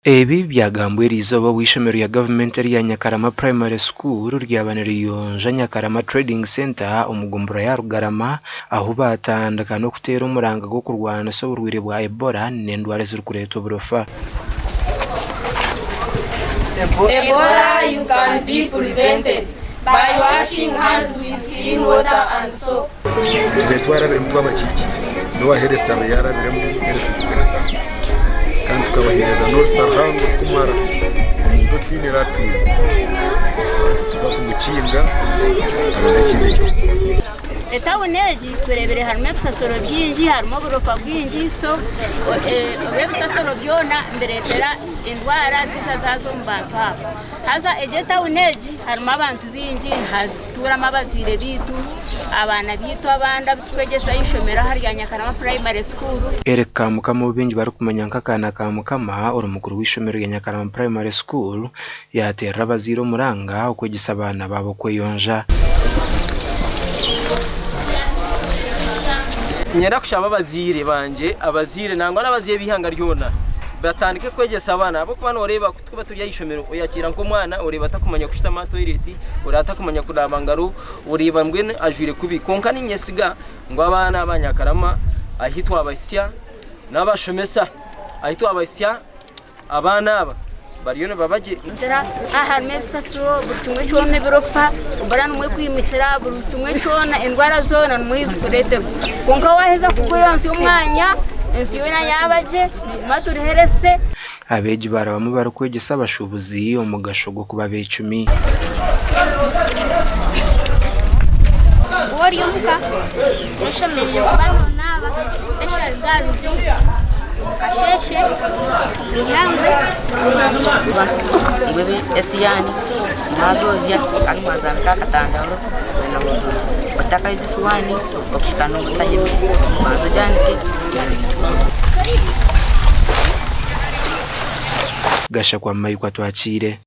Ebi byagambwe rizoba w'ishomero ya government ya Nyakarama Primary School ryabaniriyonja Nyakarama Trading Center umugumbura ya Rugarama aho batandaka no kutera umuranga go kurwana so urwire bwa Ebola n'endwara ziri kureto burofa. Ebola you can be prevented by washing hands with clean water and soap. Betwara biri mu babakikisi no wahereza yara biri mu inspector kandi tukabahereza no sarhango kumara umuntu tini ratu tuza kumukinga n'ikindi cyo etawuneji turebere harimo bisasoro byinji harimo burofa bwinji so bisasoro byona mberetera indwara zizazazo mu bantu habo haza ejetawuneji harimo abantu binji turama abazire bitu abana bitu abanda twegesa ishomera harya Nyakarama Primary School ereka mukama binji bari kumenya nkakana ka mukama urumukuru w'ishomero ya Nyakarama Primary School yatera abaziro muranga ukwegesa abana babo kweyonja. Nyenda kushaba abazire banje abazire nangwa n'abaziye bihanga ryona batandike kwegesa abana abo kubana ureba kuba turya ishomero uyakira nko mwana ureba atakumanya kushita amato ireti urata kumanya kudabangaro ureba mbwene ajure kubi konka ninyesiga ngo abana abanyakarama ahitwa abasya n'abashomesa ahitwa abasya abana aba bariyone babaje nzira aharme bisasuro burtumwe cyone birofa ubara numwe kwimikira burtumwe cyona indwara zona numwizi kurete konka waheza kuguyonsi umwanya ensiyona yabaje maturi herese abeji barabamu barakwegesa abashubuzi umugashogo kuba be 10 Wori yomuka eshomenye kubano naba special girls kasheshe bihangwe wewe esiyani nazozya kandi mwazana kakatandaro na muzo bataka izi suwani okikano mutahime mazajanike gasha kwa mayi kwa twachire.